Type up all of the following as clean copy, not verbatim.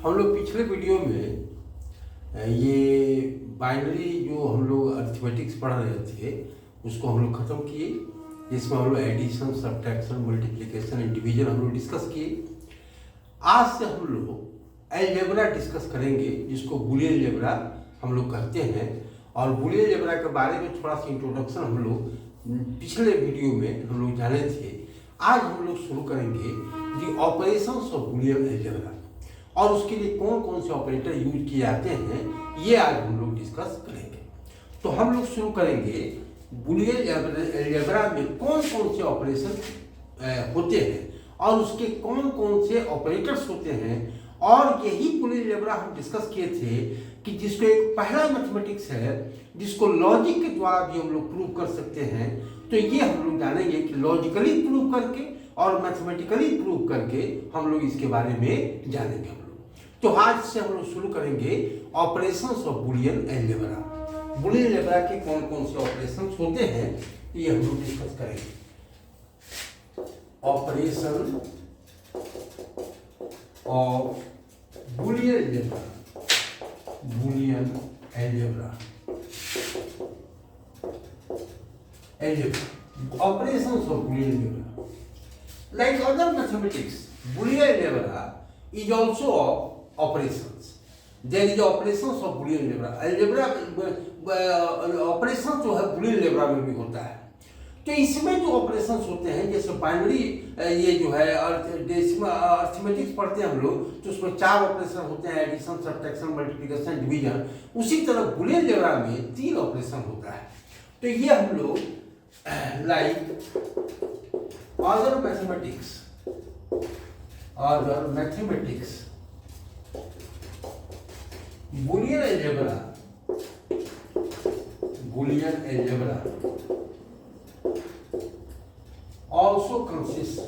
हम लोग पिछले वीडियो में ये बाइनरी जो हम लोग अरिथमेटिक्स पढ़ रहे थे उसको हम लोग ख़त्म किए, जिसमें हम लोग addition, subtraction, multiplication and division हम लोग डिस्कस किए। आज से हम लोग अलजेब्रा डिस्कस करेंगे, जिसको बूलियन अलजेब्रा हम लोग कहते हैं। और बूलियन अलजेब्रा के बारे में थोड़ा सा इंट्रोडक्शन हम लोग पिछले वीडियो में हम लोग जाने थे। आज हम लोग शुरू करेंगे दी ऑपरेशंस ऑफ बूलियन अलजेब्रा और उसके लिए कौन कौन से ऑपरेटर यूज किए जाते हैं, ये आज हम लोग डिस्कस करेंगे। तो हम लोग शुरू करेंगे बूलियन अलजेब्रा में कौन कौन से ऑपरेशन होते हैं और उसके कौन कौन से ऑपरेटर्स होते हैं। और यही बूलियन अलजेब्रा हम डिस्कस किए थे कि जिसको एक पहला मैथमेटिक्स है जिसको लॉजिक के द्वारा भी हम लोग प्रूव कर सकते हैं। तो ये हम लोग जानेंगे कि लॉजिकली प्रूव करके और मैथमेटिकली प्रूव करके हम लोग इसके बारे में जानेंगे हम लोग। तो आज से हम लोग शुरू करेंगे operations of Boolean algebra. Boolean algebra के कौन कौन से ऑपरेशंस होते हैं ये हम लोग डिस्कस करेंगे। Operation of Boolean algebra, Boolean algebra, operations of Boolean algebra. Like other mathematics, Boolean algebra is also of operations. There is operations of Boolean algebra. Algebra operations जो है Boolean algebra में भी होता है। तो इसमें जो ऑपरेशंस होते हैं, जैसे बाइनरी ये जो है अरिथमेटिक्स पढ़ते हैं हम लोग, तो उसमें 4 ऑपरेशन होते हैं, एडिशन, सब्ट्रैक्शन, मल्टीप्लिकेशन, डिवीजन। उसी तरह बूलियन अलजेब्रा में 3 ऑपरेशन होता है। तो ये हम लोग like other mathematics, Boolean algebra also consists,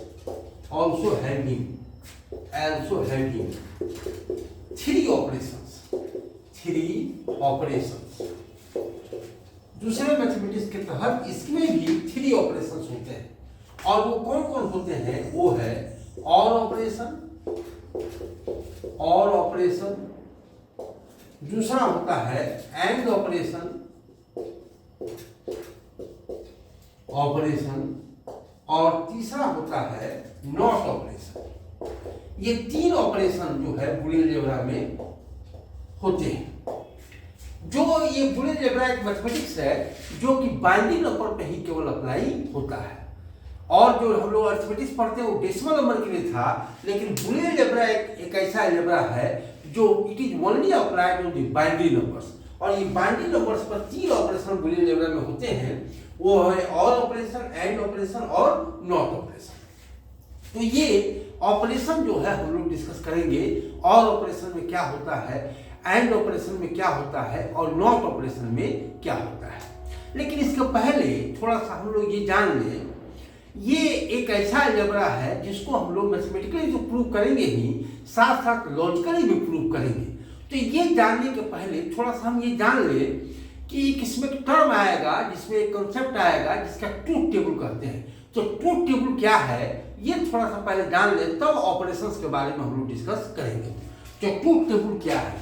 also having 3 operations। दूसरे मैथमेटिक्स के तहत इसमें भी 3 ऑपरेशंस होते हैं। और वो कौन कौन होते हैं? वो है और ऑपरेशन, दूसरा होता है एंड ऑपरेशन, और तीसरा होता है नॉट ऑपरेशन। ये 3 ऑपरेशन जो है बूलियन अलजेब्रा में होते हैं। जो ये बूलियन अलजेब्रा एक मैथमेटिक्स है जो कि बाइनरी नंबर पे ही केवल अप्लाई होता है। और जो हम लोग अरिथमेटिक्स पढ़ते हैं वो डेसिमल नंबर के लिए था, लेकिन बूलियन अलजेब्रा एक ऐसा अलजेब्रा है जो it is only applied on the binary numbers. और ये बाइनरी नंबर्स पर 3 ऑपरेशन बूलियन अलजेब्रा में होते हैं। वो है और ऑपरेशन, एंड ऑपरेशन और नॉट ऑपरेशन। तो ये ऑपरेशन जो है हम लोग डिस्कस करेंगे। और ऑपरेशन में क्या होता है, एंड ऑपरेशन में क्या होता है और नॉट ऑपरेशन में क्या होता है। लेकिन इसके पहले थोड़ा सा हम लोग ये जान लें, ये एक ऐसा अलजेब्रा है जिसको हम लोग मैथमेटिकली तो प्रूव करेंगे ही, साथ साथ लॉजिकली भी प्रूव करेंगे। तो ये जानने के पहले थोड़ा सा हम ये जान लें कि इसमें एक टर्म आएगा, जिसमें एक कंसेप्ट आएगा जिसका ट्रूथ टेबल कहते हैं। तो ट्रूथ टेबल क्या है ये थोड़ा सा पहले जान लें, तब ऑपरेशंस के बारे में हम लोग डिस्कस करेंगे। तो ट्रूथ टेबल क्या है,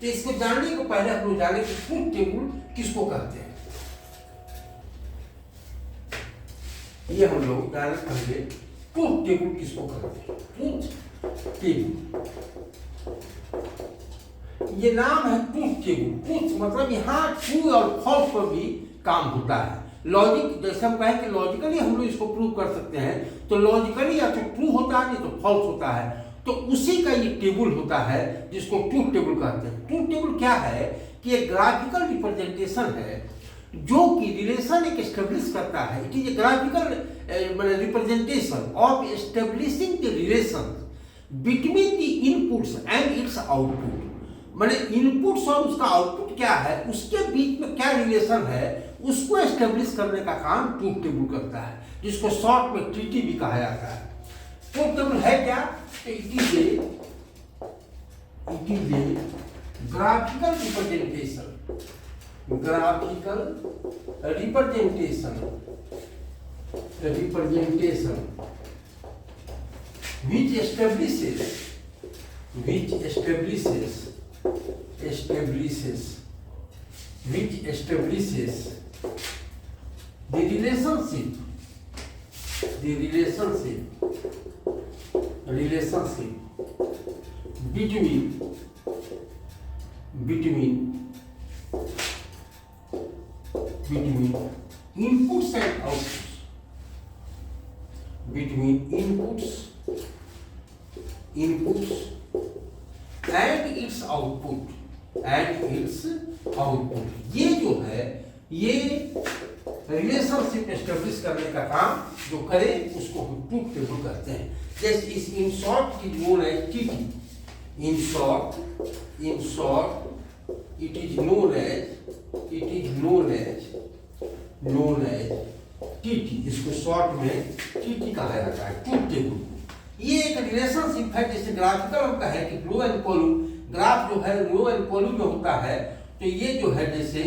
तो इसको जानने को पहले हम लोग जाने कि ट्रूथ टेबल किसको कहते हैं। ये हम लोग जाने पहले ट्रूथ टेबल किसको कहते हैं। ट्रूथ टेबल, ये नाम है ट्रूथ टेबल। ट्रूथ मतलब यहाँ ट्रू और फॉल्स पर भी काम होता है। लॉजिक, जैसे हम कहें कि लॉजिकली हम लोग इसको प्रूव कर सकते हैं, तो लॉजिकली या तो ट्रू होता है नहीं तो फॉल्स होता है। तो उसी का ये टेबल होता है जिसको ट्रूथ टेबल कहते हैं। ट्रूथ टेबल क्या है कि एक ग्राफिकल रिप्रेजेंटेशन है जो कि रिलेशन एक एस्टेब्लिश करता है। It is A graphical representation of establishing the relation between the inputs and it's output. माने इनपुट्स और उसका आउटपुट क्या है, उसके बीच में क्या रिलेशन है, उसको एस्टेब्लिश करने का काम ट्रूथ टेबल करता है, जिसको शॉर्ट में TT भी कहा जाता है। ट्रूथ टेबल है क्या? It is A graphical representation which establishes which establishes the relationship between inputs and outputs, between inputs and its output, ये जो है ये रिलेशनशिप एस्टेब्लिश करने का काम जो करे उसको हम ट्रूथ टेबल कहते हैं। जैसे इस इन शॉर्ट की नोन है TT, in short it is known as TT, इसको शॉर्ट में टीटी कहा जाता है, ट्रूथ टेबल। ये एक रिलेशनशिप है, जैसे ग्राफिकल हम कहें कि रो एंड कॉलम, ग्राफ जो है रो एंड कॉलम में होता है, तो ये जो है जैसे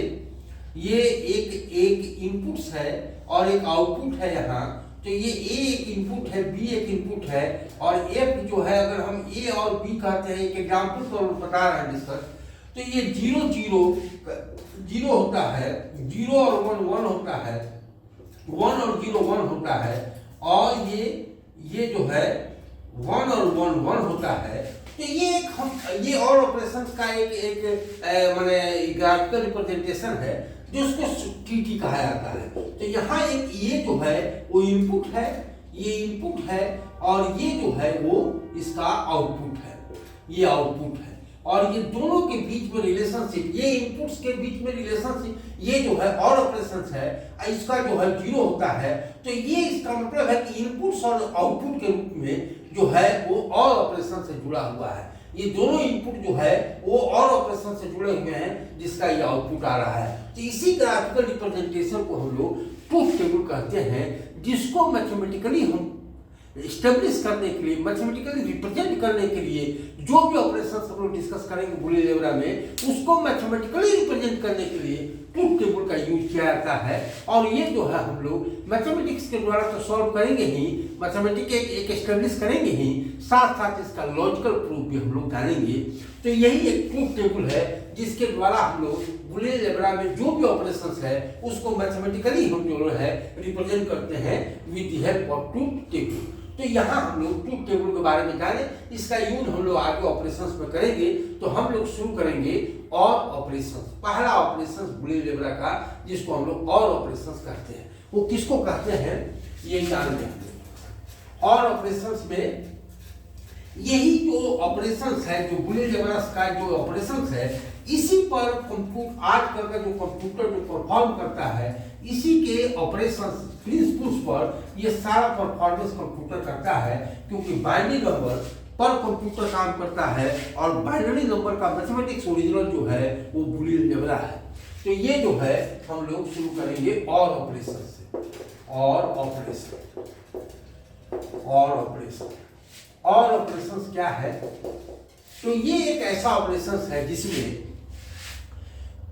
ये एक इनपुट्स है और एक आउटपुट है यहाँ, तो ये ए एक इनपुट है, बी एक इनपुट है, और एफ जो है अगर हम ए और बी कहते हैं, एक एग्जाम्पल तो बता रहे हैं डिस्कस, तो ये 0 0 0 होता है, 0 और 1 1 होता है, 1 और 0 1 होता है, और ये जो है 1 और 1 1 होता है। तो ये और ऑपरेशंस का एक माने ग्राफिकल रिप्रेजेंटेशन है जो उसको टीटी कहा जाता है। तो यहाँ एक ये जो है वो इनपुट है, ये इनपुट है, और ये जो है वो इसका आउटपुट है, ये आउटपुट है, और ये दोनों के बीच में रिलेशनशिप, ये इनपुट्स के बीच में रिलेशनशिप, ये जो है और ऑपरेशंस है, इसका जो है 0 होता है। तो ये इसका मतलब है कि इनपुट्स और आउटपुट के रूप में जो है वो और ऑपरेशन से जुड़ा हुआ है। ये दोनों इनपुट जो है वो और ऑपरेशन से जुड़े हुए हैं, जिसका ये आउटपुट आ रहा है। तो इसी ग्राफिकल रिप्रेजेंटेशन को हम लोग ट्रूथ टेबल कहते हैं, जिसको मैथमेटिकली हम स्टेब्लिश करने के लिए, मैथमेटिकली रिप्रेजेंट करने के लिए जो भी ऑपरेशन हम लोग डिस्कस करेंगे बुलियन अलजेब्रा में, उसको मैथमेटिकली रिप्रेजेंट करने के लिए ट्रूथ टेबल का यूज किया जाता है। और ये जो है हम लोग मैथमेटिक्स के द्वारा तो सॉल्व करेंगे ही, मैथमेटिक्स एक एस्टेब्लिश करेंगे ही, साथ साथ इसका लॉजिकल प्रूफ भी हम लोग जानेंगे। तो यही एक ट्रूथ टेबल है जिसके द्वारा हम लोग बुलियन अलजेब्रा में जो भी ऑपरेशंस है उसको मैथमेटिकली हम जो है रिप्रेजेंट करते हैं with the help of truth table. तो यहाँ हम लोग ट्रूथ टेबल के बारे में जाने, इसका यूज हम लोग आगे ऑपरेशंस में करेंगे। तो हम लोग शुरू करेंगे और ऑपरेशंस। पहला ऑपरेशंस बुलियन अलजेब्रा का जिसको हम लोग और ऑपरेशंस कहते हैं, वो किसको कहते हैं ये जान लेंगे। और ऑपरेशंस में यही जो ऑपरेशंस है, जो बुलियन अलजेब्रा का जो ऑपरेशंस है, इसी पर कंप्यूटर आजकल का जो कंप्यूटर जो परफॉर्म करता है, इसी के ऑपरेशंस प्रिंसिपल्स पर ये सारा परफॉर्मेंस कंप्यूटर करता है। क्योंकि बाइनरी नंबर पर कंप्यूटर काम करता है और बाइनरी नंबर का मैथमेटिक्स ओरिजिनल जो है वो बुलियन अलजेब्रा है। तो ये जो है हम लोग शुरू करेंगे और ऑपरेशन से। और ऑपरेशन क्या है? तो ये एक ऐसा ऑपरेशन है जिसमें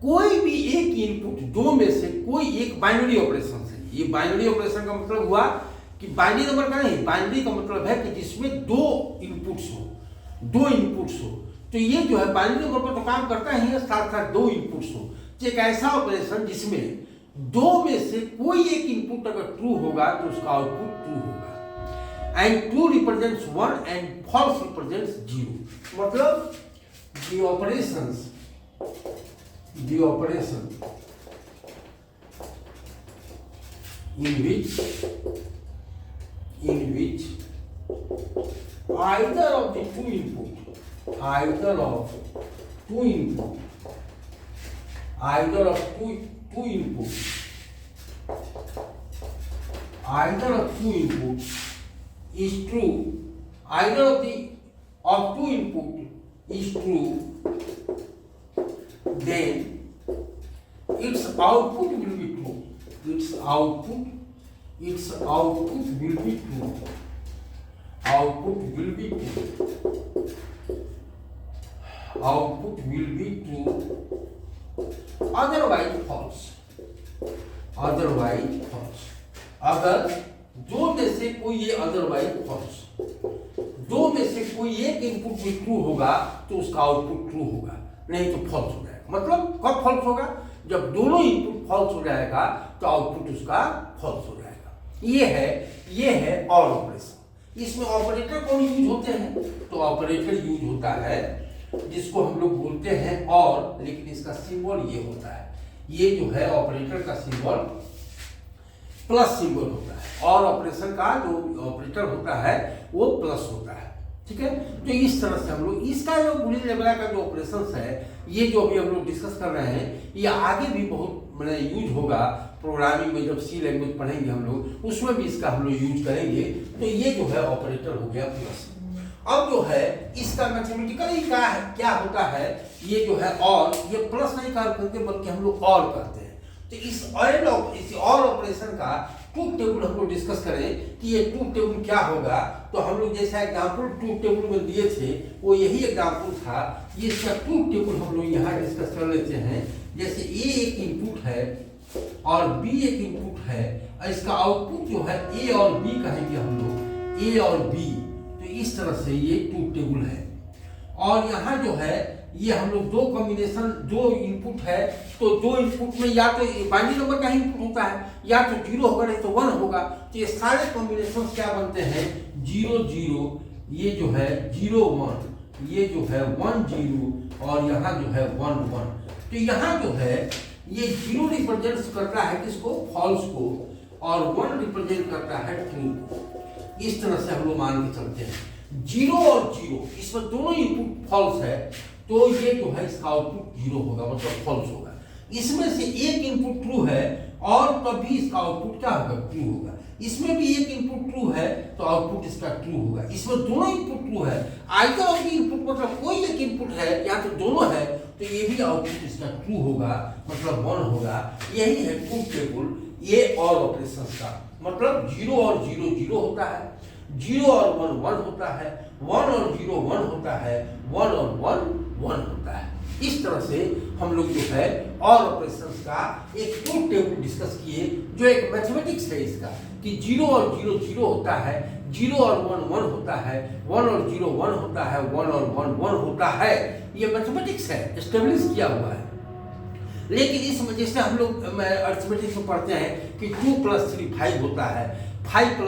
कोई भी एक इनपुट, दो में से कोई एक बाइनरी ऑपरेशन है। ये बाइनरी ऑपरेशन का मतलब हुआ कि बाइनरी नंबर का नहीं, बाइनरी का मतलब है कि जिसमें दो इनपुट्स हो। तो ये जो है बाइनरी नंबर पर तो काम करता ही है, साथ साथ दो इनपुट्स हो। तो एक ऐसा ऑपरेशन जिसमें दो में से कोई एक इनपुट अगर ट्रू होगा तो उसका आउटपुट ट्रू होगा। And true represents 1 and false represents 0। मतलब the operation in which either of two input is true, either of two input is true, then its output will be true. Its output will be true. Output will be true. Otherwise false. अगर दो में से कोई ये otherwise false, दो में से कोई एक इनपुट भी ट्रू होगा तो उसका आउटपुट ट्रू होगा, नहीं तो फॉल्स हो जाएगा। मतलब कब फॉल्स होगा? जब दोनों इनपुट फॉल्स हो जाएगा तो आउटपुट उसका फॉल्स हो जाएगा। ये है और ऑपरेशन। इसमें ऑपरेटर कौन यूज होते हैं? तो ऑपरेटर यूज होता है जिसको हम लोग बोलते हैं और, लेकिन इसका सिंबल ये होता है, ये जो है ऑपरेटर का सिंबल प्लस सिंबल होता है और ऑपरेशन का जो ऑपरेटर होता है वो प्लस होता है। ठीक है, तो इस तरह से हम लोग इसका जो बुलियन लेवल का जो ऑपरेशन है, ये जो अभी हम लोग डिस्कस कर रहे हैं, ये आगे भी बहुत मैंने यूज होगा प्रोग्रामिंग में। जब सी लैंग्वेज पढ़ेंगे हम लोग उसमें भी इसका हम लोग यूज करेंगे। तो ये जो है ऑपरेटर हो गया प्लस। अब जो है इसका मैथमेटिकली क्या होता है, ये जो है और, ये प्लस नहीं करते बल्कि हम लोग और करते हैं। तो इस और ऑपरेशन का ट्रूथ टेबल हम लोग डिस्कस करें कि ये ट्रूथ टेबल क्या होगा। तो हम लोग जैसा एग्जाम्पल ट्रूथ टेबल में दिए थे वो यही एग्जाम्पल था। ये इसका ट्रूथ टेबल हम लोग यहाँ डिस्कस कर लेते हैं। जैसे ए एक इनपुट है और बी एक इनपुट है, और इसका आउटपुट जो है ए और बी कहेंगे हम लोग, ए और बी। तो इस तरह से ये ट्रूथ टेबल है। और यहाँ जो है ये हम लोग दो कॉम्बिनेशन, दो इनपुट है, तो दो इनपुट में या तो बाइनरी नंबर का ही इनपुट होता है, या तो 0 होगा नहीं तो 1 होगा। तो ये सारे कॉम्बिनेशन क्या बनते हैं? 0 0, ये जो है 0 1, ये जो है 1 0, और यहाँ जो है 1 1। तो यहाँ जो है ये 0 रिप्रेजेंट करता है किसको? फॉल्स को, और 1 रिप्रेजेंट करता है ट्रू को। इस तरह से हम लोग मान के चलते हैं। 0 और 0, इसमें दोनों इनपुट फॉल्स है, तो ये जो है इसका आउटपुट 0 होगा, मतलब फॉल्स होगा। इसमें से एक इनपुट ट्रू है और तभी इसका आउटपुट क्या होगा? ट्रू होगा। इसमें भी एक इनपुट ट्रू है तो आउटपुट इसका ट्रू होगा। इसमें दोनों इनपुट ट्रू है, आइदर ऑफ द इनपुट, मतलब कोई एक इनपुट है या तो दोनों है, तो ये भी आउटपुट इसका ट्रू होगा, मतलब 1 होगा। यही है ट्रूथ टेबल ये और ऑपरेशन का। मतलब 0 और 0 0 होता है, 0 और 1 1 होता है, 1 और 0 1 होता है, 1 और 1 1 होता है। इस तरह से हम लोग जो है और ऑपरेशंस का एक ट्रूथ टेबल डिस्कस किए, जो एक मैथमेटिक्स है इसका, कि 0 और 0 0 होता है, 0 और 1 1 होता है, 1 और 0 1 होता है, 1 और 1 1 होता है। ये मैथमेटिक्स है, एस्टेब्लिश किया हुआ है। लेकिन इस वजह से हम लोग अर्थमेटिक्स में पढ़ते हैं कि 2 + 3 5 होता है, 5 +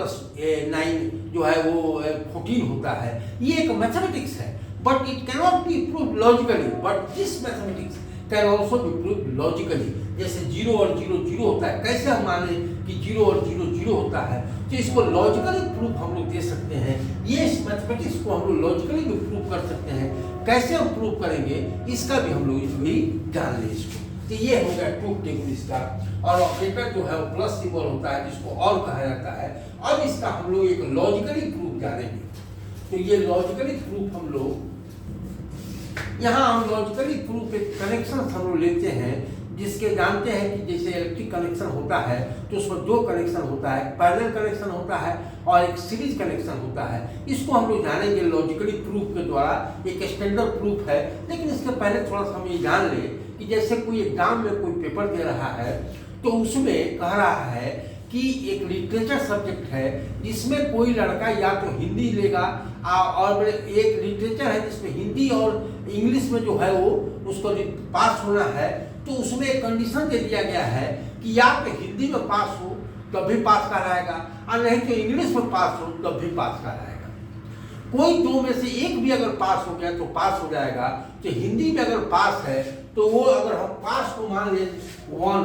9 जो है वो 14 होता है। ये एक मैथमेटिक्स है, but it cannot be proved logically, but this mathematics can also be proved logically. जैसे 0 और 0 0 होता है, कैसे हम माने कि 0 और 0 0 होता है? तो इसको लॉजिकली प्रूफ हम लोग दे सकते हैं। ये इस मैथमेटिक्स को हम लोग लॉजिकली भी प्रूव कर सकते हैं। कैसे हम प्रूव करेंगे इसका भी हम लोग भी जान लें इसको। तो ये हो गया ट्रूथ टेबल इसका। और ऑपरेटर जो है वो प्लस सिंबल होता है, जिसको और कहा जाता है। अब इसका हम लोग एक लॉजिकली प्रूफ जानेंगे। तो ये लॉजिकली प्रूफ हम लोग यहाँ हम लॉजिकली प्रूफ एक कनेक्शन हम लोग लेते हैं, जिसके जानते हैं कि जैसे इलेक्ट्रिक कनेक्शन होता है तो उसमें 2 कनेक्शन होता है, पैरेलल कनेक्शन होता है और एक सीरीज कनेक्शन होता है। इसको हम लोग जानेंगे लॉजिकली प्रूफ के द्वारा। एक स्टैंडर्ड प्रूफ है, लेकिन इसके पहले थोड़ा सा हम ये जान लें कि जैसे कोई एग्जाम में कोई पेपर दे रहा है तो उसमें कह रहा है कि एक लिटरेचर सब्जेक्ट है जिसमें कोई लड़का या तो हिंदी लेगा, और एक लिटरेचर है जिसमें हिंदी और इंग्लिश में जो है वो उसको पास होना है। तो उसमें एक कंडीशन दे दिया गया है कि या तो हिंदी में पास हो तब भी पास कराएगा, और नहीं तो इंग्लिश में पास हो तब भी पास कराएगा। कोई 2 में से एक भी अगर पास हो गया तो पास हो जाएगा। तो हिंदी में अगर पास है तो वो, अगर हम पास को मान ले 1,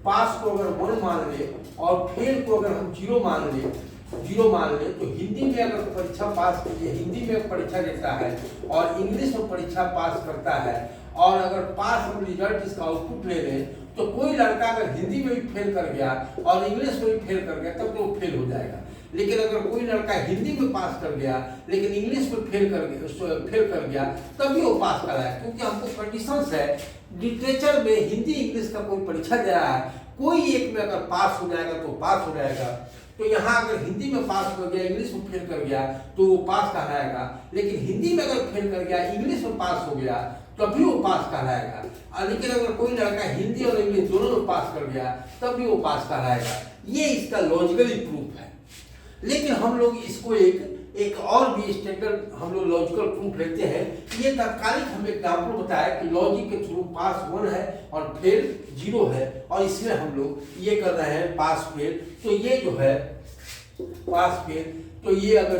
पास को अगर 1 मान ले और फेल को अगर हम 0 मान ले, तो हिंदी में अगर परीक्षा पास कीजिए, हिंदी में परीक्षा देता है और इंग्लिश में परीक्षा पास करता है, और अगर पास हम रिजल्ट इसका आउटपुट ले लें तो कोई लड़का अगर हिंदी में भी फेल कर गया और इंग्लिश में भी फेल कर गया तब तो वो फेल हो जाएगा। लेकिन अगर कोई लड़का हिंदी में पास कर गया लेकिन इंग्लिश में फेल कर गया तब भी वो पास कराएगा, क्योंकि हमको कंडीशंस है। लिटरेचर में हिंदी इंग्लिश का कोई परीक्षा दे रहा है, कोई एक में अगर पास हो जाएगा तो पास हो जाएगा। तो यहाँ अगर हिंदी में पास कर गया, इंग्लिश में फेल कर गया तो वो पास कहलाएगा। लेकिन हिंदी में अगर फेल कर गया, इंग्लिश में पास हो गया तब भी वो पास कहलाएगा। लेकिन अगर कोई लड़का हिंदी और इंग्लिश दोनों में पास कर गया तब भी वो पास कहलाएगा। ये इसका लॉजिकली प्रूफ है। लेकिन हम लोग इसको एक एक और भी स्टैंडर्ड हम लोग लॉजिकल प्रूफ लेते हैं। ये तात्कालिक हम एग्जाम्पल बताया कि लॉजिक के थ्रू पास 1 है और फेल 0 है, और इसमें हम लोग ये कर रहे हैं पास फेल। तो ये जो है पास फेल, तो ये अगर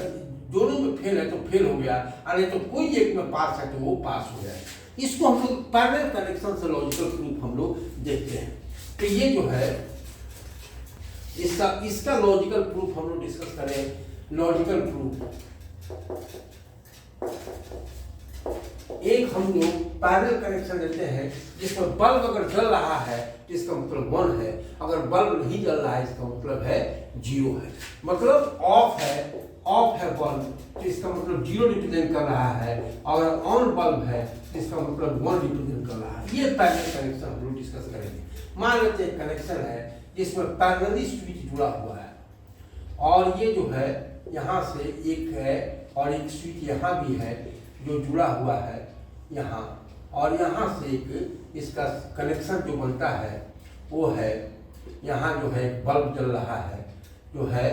दोनों में फेल है तो फेल हो गया, अरे तो कोई एक में पास है तो वो पास हो जाए। इसको हम लोग पैरेलल कनेक्शन से लॉजिकल प्रूफ हम लोग देखते हैं। तो ये जो है इसका लॉजिकल प्रूफ हम लोग डिस्कस करें। लॉजिकल प्रूफ एक हम लोग पैरेलल कनेक्शन लेते हैं जिसमें बल्ब अगर जल रहा है तो इसका मतलब 1 है, अगर बल्ब नहीं जल रहा है इसका मतलब है 0 है। मतलब ऑफ है बल्ब तो इसका मतलब 0 रिप्रेजेंट कर रहा है, अगर ऑन बल्ब है तो इसका मतलब 1 रिप्रेजेंट कर रहा है। ये पैरेलल कनेक्शन हम लोग डिस्कस करेंगे। मान लेते हैं कनेक्शन है जिसमें पैरेलली स्विच जुड़ा हुआ है, और ये जो है यहाँ से एक है और एक स्विच यहाँ भी है जो जुड़ा हुआ है यहाँ, और यहाँ से एक इसका कनेक्शन जो बनता है वो है यहाँ जो है एक बल्ब जल रहा है, जो है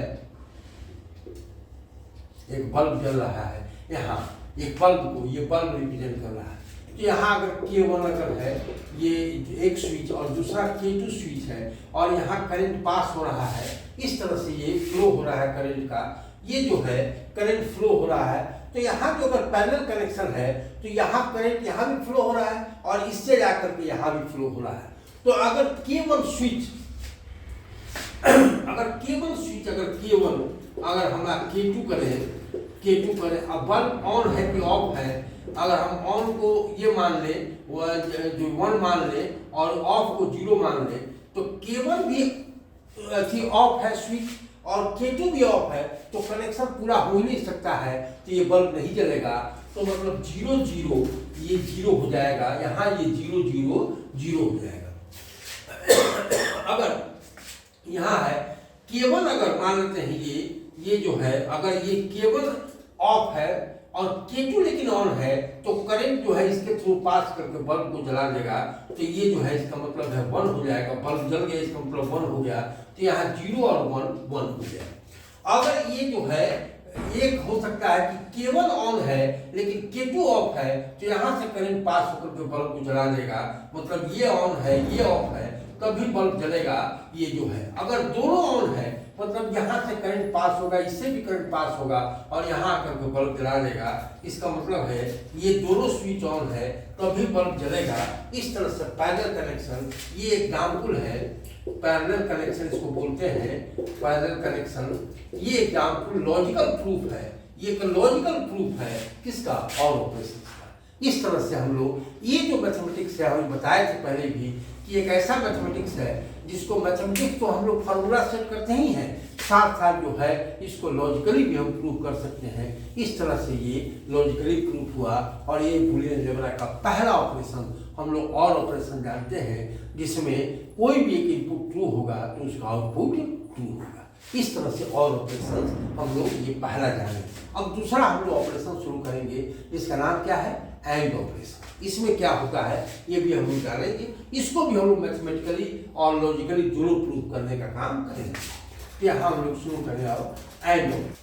एक बल्ब जल रहा है यहाँ, एक बल्ब को ये बल्ब रिप्रेजेंट कर रहा है। तो यहाँ अगर K1 अगर है ये एक स्विच और दूसरा K2 स्विच है, और यहाँ करंट पास हो रहा है, इस तरह से ये फ्लो हो रहा है करंट का, ये जो है करंट फ्लो हो रहा है। तो यहाँ जो अगर पैरेलल कनेक्शन है तो यहाँ करंट यहाँ भी फ्लो हो रहा है और इससे जाकर के यहाँ भी फ्लो हो रहा है। तो अगर K1 स्विच अगर K1 अगर हम K2 करें, अब बल्ब ऑन है कि ऑफ है, अगर हम ऑन को ये मान ले जो 1 मान ले और ऑफ को 0 मान ले, तो K1 भी ऑफ है स्विच और K2 भी ऑफ है, तो कनेक्शन पूरा हो ही नहीं सकता है, तो ये बल्ब नहीं जलेगा। तो मतलब 0 0 ये 0 हो जाएगा, यहाँ ये 0 0 0 हो जाएगा। अगर यहाँ है K1 अगर मान लेते हैं ये जो है अगर ये K1 ऑफ है और K2 लेकिन ऑन है, तो करंट जो है इसके थ्रू पास करके बल्ब को जला देगा। तो ये जो है इसका मतलब है 1 हो जाएगा, बल्ब जल गया इसका मतलब 1 हो गया। तो यहाँ 0 और 1 1 हो गया। अगर ये जो है एक हो सकता है कि K1 ऑन है लेकिन K2 ऑफ है, तो यहाँ से करंट पास होकर के बल्ब को जला देगा, मतलब ये ऑन है ये ऑफ है तभी बल्ब जलेगा। ये जो है अगर दोनों ऑन है मतलब यहाँ से करंट पास होगा, इससे भी करंट पास होगा और यहाँ आकर के बल्ब जला देगा। इसका मतलब है ये दोनों स्विच ऑन है तभी बल्ब जलेगा। इस तरह से पैरेलल कनेक्शन, ये एग्जाम्पल है पैरेलल कनेक्शन इसको बोलते हैं, पैरेलल कनेक्शन। ये एग्जाम्पल लॉजिकल प्रूफ है, ये एक लॉजिकल प्रूफ है किसका, और ऑपरेशन का। इस तरह से हम लोग ये जो मैथमेटिक्स है हम बताए थे पहले भी कि एक ऐसा मैथमेटिक्स है जिसको मैथमेटिक्स तो हम लोग फार्मूला सेट करते ही हैं, साथ साथ जो है इसको लॉजिकली भी हम प्रूव कर सकते हैं। इस तरह से ये लॉजिकली प्रूफ हुआ, और ये बूलियन अलजेब्रा का पहला ऑपरेशन। हम लोग और ऑपरेशन जानते हैं जिसमें कोई भी एक इनपुट ट्रू होगा तो उसका आउटपुट ट्रू होगा। इस तरह से और ऑपरेशन हम लोग ये पहला जाने। अब दूसरा हम लोग ऑपरेशन शुरू करेंगे, इसका नाम क्या है, एंड ऑपरेशन। इसमें क्या होता है ये भी हम लोग जानेंगे, इसको भी हम लोग मैथमेटिकली और लॉजिकली दोनों प्रूव करने का काम करेंगे। तो यहाँ हम लोग शुरू करें और एंड ऑपरेशन।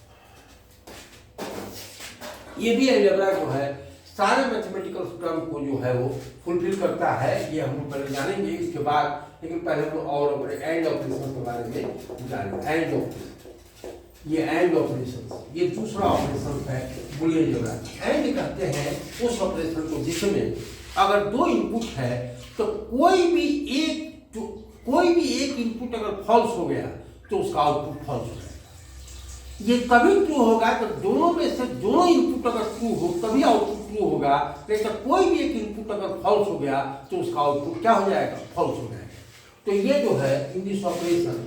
ये भी अलजेब्रा जो है सारे मैथमेटिकल टर्म को जो है वो फुलफिल करता है, ये हम लोग पहले जानेंगे इसके बाद। लेकिन पहले हम लोग और एंड ऑपरेशन के बारे में जानेंगे। एंड ऑपरेशन, ये एंड ऑपरेशन, ये दूसरा ऑपरेशन है बूलियन अलजेब्रा। एंड कहते हैं उस ऑपरेशन को जिसमें अगर दो इनपुट है तो कोई भी एक इनपुट अगर फॉल्स हो गया तो उसका आउटपुट फॉल्स हो जाएगा। ये तभी ट्रू होगा तो दोनों में से दोनों इनपुट अगर ट्रू हो तभी आउटपुट ट्रू होगा। लेकिन कोई भी एक इनपुट अगर फॉल्स हो गया तो उसका आउटपुट क्या हो जाएगा, फॉल्स हो जाएगा। तो ये जो है in this operation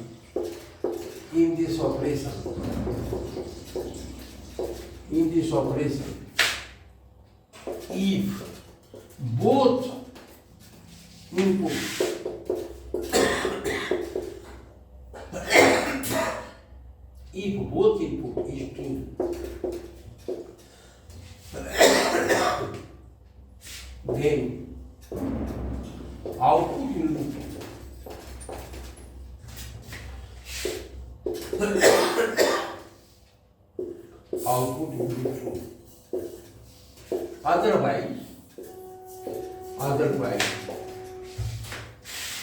if both input is true, then output will be true. Output will be true, otherwise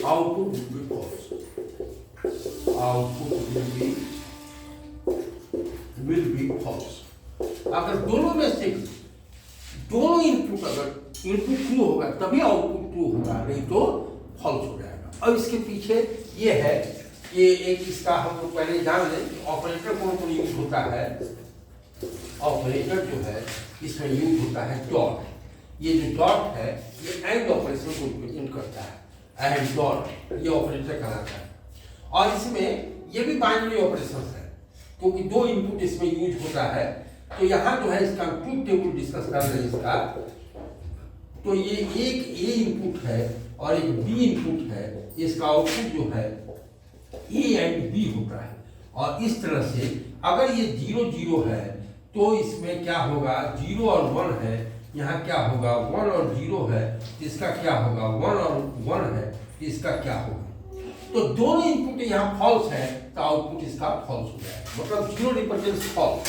output will be false, output will be false. अगर दोनों में से दोनों इनपुट अगर इनपुट ट्रू होगा तभी आउटपुट ट्रू होगा, नहीं तो फॉल्स हो जाएगा। अब इसके पीछे ये है, ये एक इसका हम लोग पहले जान लें कि ऑपरेटर कौन कौन यूज होता है। ऑपरेटर जो है इसमें यूज होता है डॉट। ये जो डॉट है ये एंड ऑपरेशन को रिप्रेजेंट करता है, एंड डॉट ये ऑपरेटर कहलाता है। और इसमें ये भी बाइनरी ऑपरेशन है क्योंकि दो इनपुट इसमें यूज होता है। तो यहाँ जो है इसका ट्रूथ टेबल डिस्कस कर रहे हैं इसका। तो ये एक ए इनपुट है और एक बी इनपुट है, इसका आउटपुट जो है ए एंड बी होता है। और इस तरह से अगर ये 0 0 है तो इसमें क्या होगा, 0 और 1 है, यहाँ क्या होगा 1 और 0 है, इसका क्या होगा 1 और 1 है, इसका क्या होगा। तो दोनों इनपुट यहाँ फॉल्स है तो आउटपुट इसका फॉल्स हो जाएगा, मतलब 0 रिप्रेजेंट्स फॉल्स।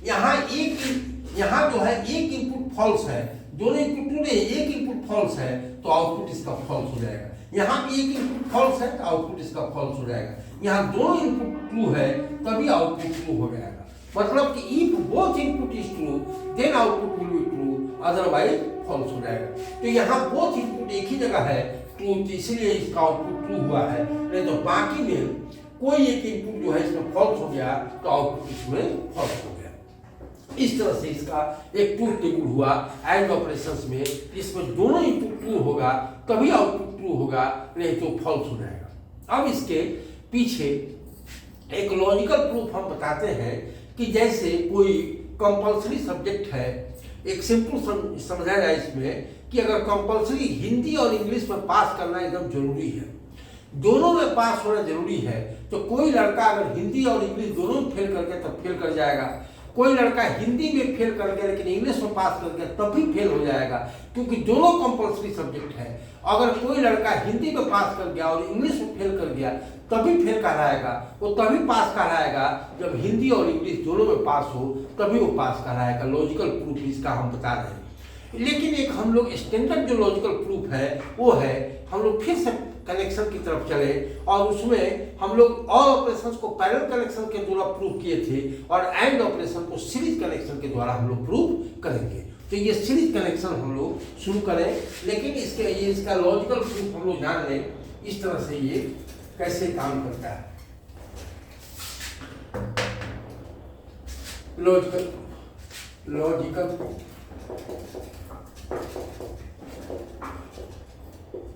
यहाँ जो है एक इनपुट फॉल्स है, दोनों इनपुट ट्रू नहीं, एक इनपुट फॉल्स है तो आउटपुट इसका फॉल्स हो जाएगा। यहाँ भी एक इनपुट फॉल्स है तो आउटपुट इसका फॉल्स हो जाएगा। यहाँ दोनों इनपुट ट्रू है तभी आउटपुट ट्रू हो जाएगा। मतलब कि if both input is true then output will be true, otherwise false हो जाएगा। तो यहाँ बोथ इनपुट एक ही जगह है ट्रू, इसलिए इसका आउटपुट ट्रू हुआ है। नहीं तो बाकी में कोई एक इनपुट जो है इसमें फॉल्स हो गया तो आउटपुट इसमें फॉल्स हो गया। इस तरह से इसका एक ट्रूथ टेबल हुआ एंड ऑपरेशंस में, इसमें दोनों इनपुट ट्रू होगा तभी आउटपुट ट्रू होगा, नहीं तो फॉल्स हो जाएगा। अब इसके पीछे एक लॉजिकल प्रूफ हम बताते हैं कि जैसे कोई कंपल्सरी सब्जेक्ट है, एक सिंपल समझा जाए इसमें कि अगर कंपल्सरी हिंदी और इंग्लिश में पास करना एकदम जरूरी है, दोनों में पास होना जरूरी है, तो कोई लड़का अगर हिंदी और इंग्लिश दोनों में फेल कर गया तब फेल कर जाएगा। कोई लड़का हिंदी में फेल कर गया लेकिन इंग्लिश में पास कर गया तब भी फेल हो जाएगा, क्योंकि दोनों कंपल्सरी सब्जेक्ट है। अगर कोई लड़का हिंदी में पास कर गया और इंग्लिश में फेल कर गया तभी फेल कहलाएगा, वो तभी पास कहलाएगा जब हिंदी और इंग्लिश दोनों में पास हो, तभी वो पास कहलाएगा। लॉजिकल प्रूफ इसका हम बता रहे हैं। लेकिन एक हम लोग स्टैंडर्ड जो लॉजिकल प्रूफ है वो है, हम लोग फिर से कनेक्शन की तरफ चले और उसमें हम लोग और ऑपरेशंस को पैरेलल कनेक्शन के द्वारा प्रूव किए थे और एंड ऑपरेशन को सीरीज कनेक्शन के द्वारा हम लोग प्रूव करेंगे। तो ये सीरीज कनेक्शन हम लोग शुरू करें, लेकिन इसका लॉजिकल प्रूफ हम लोग जान लें इस तरह से ये कैसे काम करता है।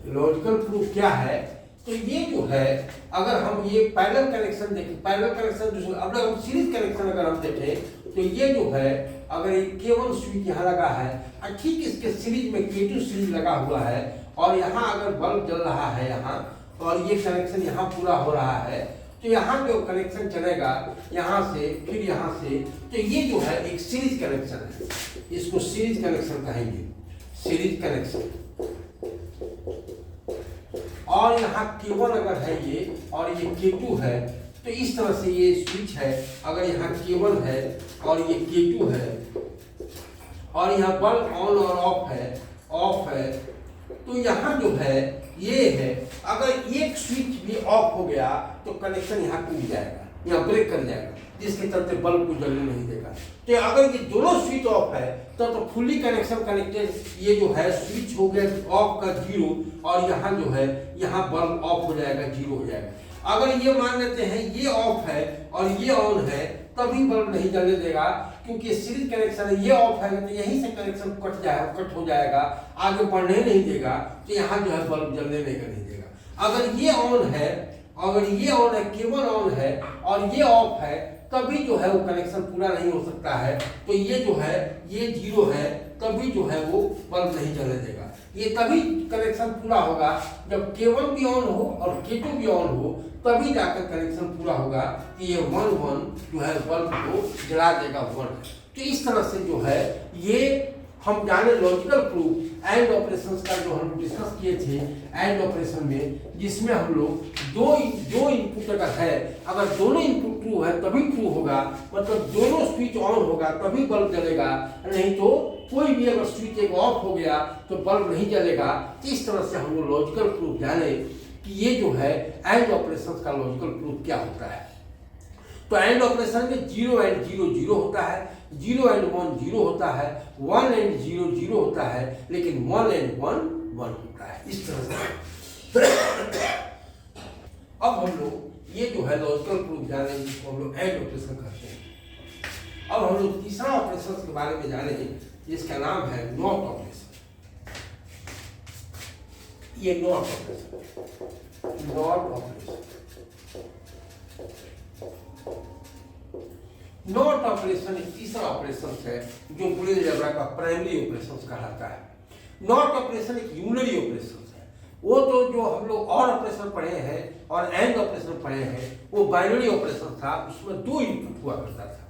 लॉजिकल प्रूफ क्या है, तो ये जो है अगर हम ये पैरेलल कनेक्शन देखें, पैरेलल कनेक्शन जो अब हम सीरीज कनेक्शन अगर हम देखें तो ये जो है अगर ये K1 स्विच यहाँ लगा है और ठीक इसके सीरीज में K2 सीरीज लगा हुआ है और यहाँ अगर बल्ब जल रहा है यहाँ और ये कनेक्शन यहाँ पूरा हो रहा है, तो यहाँ जो कनेक्शन चलेगा यहाँ से फिर यहाँ से, तो ये जो है एक सीरीज कनेक्शन है, इसको सीरीज कनेक्शन कहेंगे, सीरीज कनेक्शन। और यहाँ K1 अगर है ये और ये K2 है, तो इस तरह से ये स्विच है, अगर यहाँ K1 है और ये K2 है और यहाँ बल्ब ऑन और ऑफ है, तो यहाँ जो है ये है, अगर एक स्विच भी ऑफ हो गया तो कनेक्शन यहाँ टूट जाएगा, यहाँ ब्रेक कर जाएगा, जिसके चलते बल्ब को जलने नहीं देगा। तो अगर ये दोनों स्विच ऑफ है तो फुल्ली कनेक्शन कनेक्टेड ये जो है स्विच हो गया ऑफ का 0 और यहाँ जो है यहाँ बल्ब ऑफ हो जाएगा, 0 हो जाएगा। अगर ये मान लेते हैं ये ऑफ है और ये ऑन है तभी बल्ब नहीं जलने देगा, क्योंकि सीरीज कनेक्शन है, ये ऑफ है तो यहीं से कनेक्शन कट हो जाएगा, आगे बढ़ने नहीं देगा, तो यहाँ जो है बल्ब जलने नहीं देगा। अगर ये ऑन है, अगर ये ऑन है, K1 ऑन है और ये ऑफ है, तभी जो है वो कनेक्शन पूरा नहीं हो सकता है। तो ये जो है ये 0 है, तभी जो है वो बल्ब नहीं जलने देगा। ये तभी कनेक्शन पूरा होगा जब K1 भी ऑन हो और K2 भी ऑन हो, तभी जाकर कनेक्शन पूरा होगा कि ये 1 1 जो है बल्ब को जला देगा 1। तो इस तरह से जो है ये हम जाने लॉजिकल प्रूफ एंड ऑपरेशंस का जो हम डिस्कस किए थे एंड ऑपरेशन में, जिसमें हम लोग दो इनपुट अगर है, अगर दोनों इनपुट ट्रू है तभी ट्रू होगा, मतलब दोनों स्विच ऑन होगा तभी बल्ब जलेगा, नहीं तो कोई भी अगर स्विच एक ऑफ हो गया तो बल्ब नहीं जलेगा। इस तरह से हम लोग लॉजिकल प्रूफ जाने कि ये जो है एंड ऑपरेशन का लॉजिकल प्रूफ क्या होता है। तो एंड ऑपरेशन में 0 एंड 0 0 होता है, 0 एंड 1 0 होता है, 1 एंड 0 0 होता है, लेकिन 1 एंड 1 1 होता है। इस तरह से अब हम लोग ये जो है लॉजिकल प्रूफ जाने जिसको हम लोग एंड ऑपरेशन कहते हैं। अब हम लोग तीसरा ऑपरेशन के बारे में जाने जिसका नाम है नॉट ऑपरेशन। ये not operation, not operation, not operation एक तीसरा ऑपरेशन है जो बुलियन अलजेब्रा का प्राइमरी ऑपरेशन कहलाता है। नॉट ऑपरेशन एक यूनरी ऑपरेशन है। वो तो जो हम लोग और ऑपरेशन पढ़े हैं और एंड ऑपरेशन पढ़े हैं वो बाइनरी ऑपरेशन था, उसमें दो इनपुट हुआ करता था।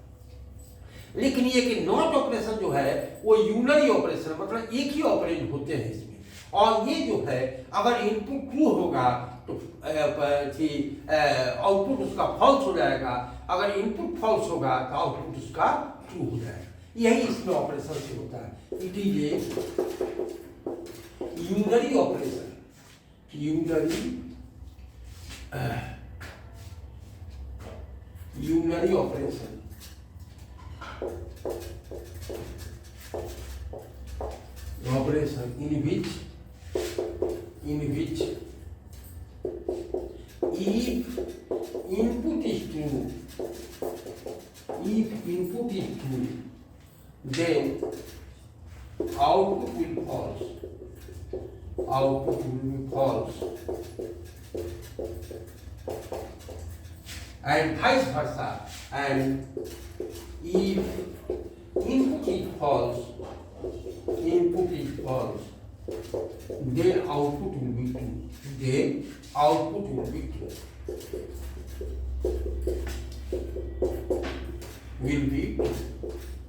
लेकिन ये कि नॉट ऑपरेशन जो है वो यूनरी ऑपरेशन, मतलब एक ही ऑपरेंड होते हैं इसमें, और ये जो है अगर इनपुट ट्रू होगा तो आउटपुट उसका फॉल्स हो जाएगा, अगर इनपुट फॉल्स होगा तो आउटपुट उसका ट्रू हो जाएगा। यही इसमें ऑपरेशन से होता है। It is a unary operation, unary operation, operation in which if input is true, then output will be false, and vice versa. And if input is false, then output will be true.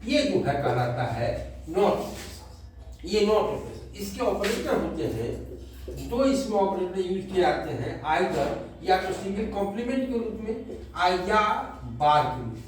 ये जो है कहलाता है not operation. ये not operation, इसके operator होते हैं दो, इसमें ऑपरेटर यूज किए जाते हैं, आइदर या तो सिंगल कॉम्प्लीमेंट के रूप में या बार के रूप में।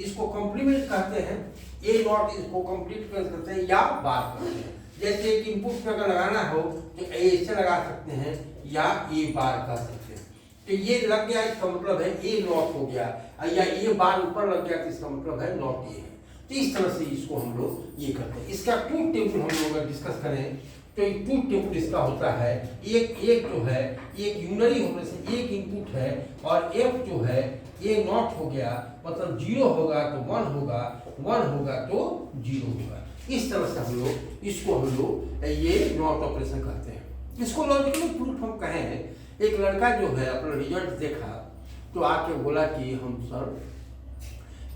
इसको कॉम्प्लीमेंट कहते हैं, ए नॉट इसको कंप्लीट कर सकते हैं या बार करते हैं। जैसे एक इनपुट में अगर लगाना हो तो ऐसे लगा सकते हैं या ए बार कर सकते हैं। तो ये लग गया, इसका मतलब है ए नॉट हो गया, या ए बार ऊपर लग गया तो इसका मतलब है नॉट ए है। तो इस तरह से इसको हम लोग ये करते हैं। इसका ट्रूथ टेबल हम लोग डिस्कस करें तो एक ट्रूथ टेबल इसका होता है, एक जो है एक यूनरी ऑपरेशन, एक इनपुट है और एफ जो है ए नॉट हो गया, मतलब 0 होगा तो 1 होगा, 1 होगा तो 0 होगा। इस तरह से हम लोग ये नॉट ऑपरेशन कहते हैं। इसको लॉजिकली प्रूफ हम कहें। एक लड़का जो है अपना रिजल्ट देखा तो आके बोला कि हम सर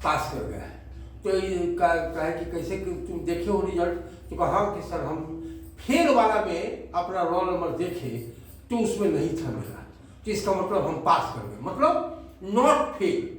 पास कर गए। तो कहा कि कैसे तुम देखे हो रिजल्ट? तो कहा कि सर हम फेल वाला में अपना रोल नंबर देखे तो उसमें नहीं था मेरा, तो इसका मतलब हम पास कर गए, मतलब नॉट फेल,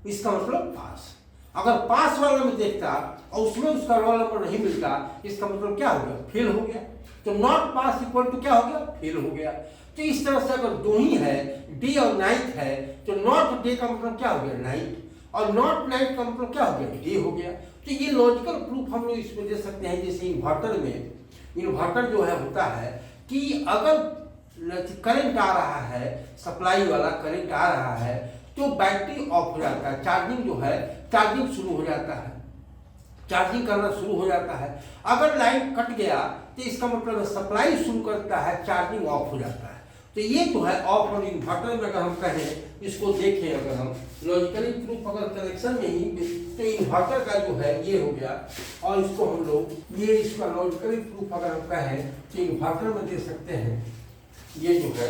इसका मतलब पास। अगर पास वाला में देखता और उसमें उसका रोल नंबर नहीं मिलता, इसका मतलब क्या हो गया? फेल हो गया। तो नॉट पास इक्वल टू क्या हो गया? फेल हो गया। तो इस तरह से अगर दो ही है, डे और नाइट है, तो नॉट डे का मतलब क्या हो गया? नाइट, और नॉट नाइट का मतलब क्या हो गया? डे हो गया। तो ये लॉजिकल प्रूफ हम लोग इसमें दे सकते हैं। जैसे इन्वर्टर में, इन्वर्टर जो है होता है कि अगर करंट आ रहा है, सप्लाई वाला करंट आ रहा है, तो बैटरी ऑफ हो जाता है, चार्जिंग जो है चार्जिंग शुरू हो जाता है, चार्जिंग करना शुरू हो जाता है। अगर लाइन कट गया तो इसका मतलब सप्लाई शुरू करता है, चार्जिंग ऑफ हो जाता है। तो ये तो है ऑफ और इन्वर्टर में अगर हम कहें, इसको देखें अगर हम लॉजिकली प्रूफ अगर कनेक्शन में ही, तो इन्वर्टर का जो है ये हो गया, और इसको हम लोग ये इसका लॉजिकली प्रूफ अगर हम कहें तो इन्वर्टर में दे सकते हैं। ये जो है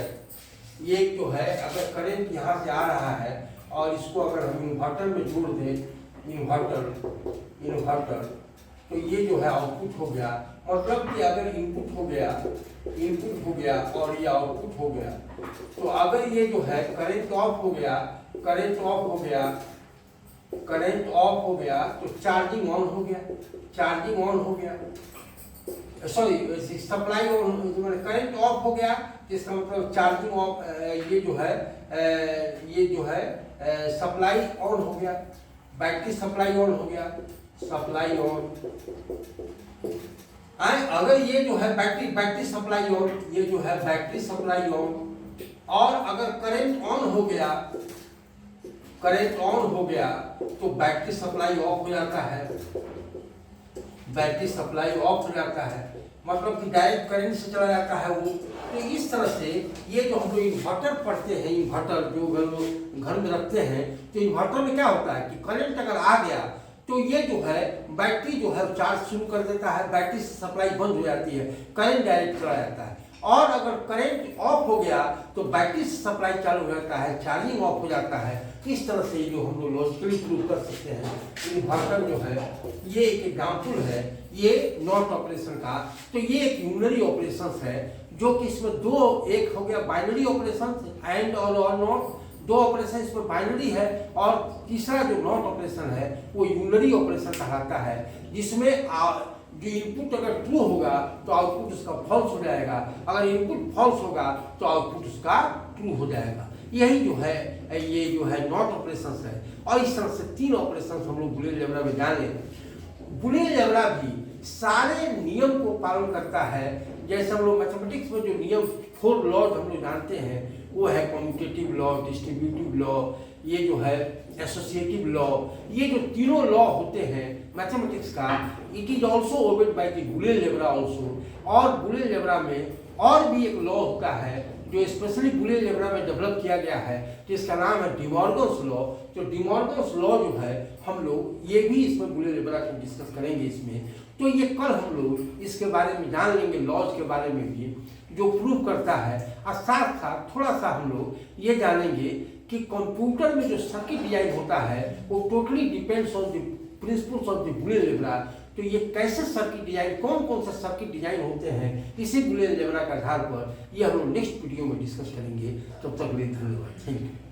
ये जो है अगर करंट यहाँ से आ रहा है और इसको अगर हम इन्वर्टर में जोड़ दें, इन्वर्टर तो ये जो है आउटपुट हो गया। मतलब कि अगर इनपुट हो गया और ये आउटपुट हो गया, तो अगर ये जो है करंट ऑफ हो गया तो चार्जिंग ऑन हो गया, sorry supply on, current of हो गया, इसका मतलब चार्जिंग ऑफ, ये जो है सप्लाई ऑन हो गया, बैटरी सप्लाई ऑन हो गया, सप्लाई ऑन। अगर ये जो है बैटरी सप्लाई ऑन, ये जो है बैटरी सप्लाई ऑन, और अगर करंट ऑन हो गया, करंट ऑन हो गया तो बैटरी सप्लाई ऑफ हो जाता है, बैटरी सप्लाई ऑफ हो जाता है, मतलब कि डायरेक्ट करंट से चला जाता है वो। तो इस तरह से ये जो हम लोग इन्वर्टर पढ़ते हैं, इन्वर्टर जो घर में रखते हैं, तो इन्वर्टर में क्या होता है कि करंट अगर आ गया तो ये जो है बैटरी जो है चार्ज शुरू कर देता है, बैटरी से सप्लाई बंद हो जाती है, करंट डायरेक्ट चला जाता है। और अगर करंट ऑफ हो गया तो बैटरी से सप्लाई चालू हो जाता है, चार्जिंग ऑफ हो जाता है। इस तरह से जो हम लोग लॉजिकली प्रूव कर सकते हैं। इन्वर्टर जो है ये एक एग्जाम्पल है ये नॉट ऑपरेशन का। तो ये एक यूनरी ऑपरेशन है जो कि इसमें दो, एक हो गया बाइनरी ऑपरेशन एंड और नॉट, दो ऑपरेशन इसमें बाइनरी है, और तीसरा जो नॉट ऑपरेशन है वो यूनरी ऑपरेशन कहलाता है, जिसमें जो इनपुट अगर ट्रू होगा तो आउटपुट उसका फॉल्स हो जाएगा, अगर इनपुट फॉल्स होगा तो आउटपुट उसका ट्रू हो जाएगा। यही जो है ये जो है नॉट ऑपरेशन है। और इस तरह से 3 ऑपरेशन हम लोग बुलियन अलजेब्रा में जाने। बुलियन अलजेब्रा भी सारे नियम को पालन करता है, जैसे हम लोग मैथमेटिक्स में जो नियम 4 लॉज हम लोग जानते हैं वो है कम्यूटेटिव लॉ, डिस्ट्रीब्यूटिव लॉ, ये जो है एसोसिएटिव लॉ। ये जो तीनों लॉ होते हैं मैथमेटिक्स का, it is also obeyed by the Boolean algebra also. और बुलियन अलजेब्रा में और भी एक लॉ होता है जो स्पेशली बुलियन अलजेब्रा में डेवलप किया गया है, जिसका नाम है डी मॉर्गन्स लॉ। तो डी मॉर्गन्स लॉ जो है हम लोग ये भी इसमें बुलियन अलजेब्रा को डिस्कस करेंगे इसमें। तो ये कल हम लोग इसके बारे में जान लेंगे, लॉज के बारे में भी जो प्रूव करता है। और साथ साथ थोड़ा सा हम लोग ये जानेंगे कि कंप्यूटर में जो सर्किट डिजाइन होता है वो totally depends on the principles of the Boolean algebra. तो ये कैसे सर्किट डिजाइन, कौन कौन से सर्किट डिजाइन होते हैं इसी बुलियन अलजेब्रा के आधार पर, ये हम लोग नेक्स्ट वीडियो में डिस्कस करेंगे। तब तक के लिए धन्यवाद, थैंक यू।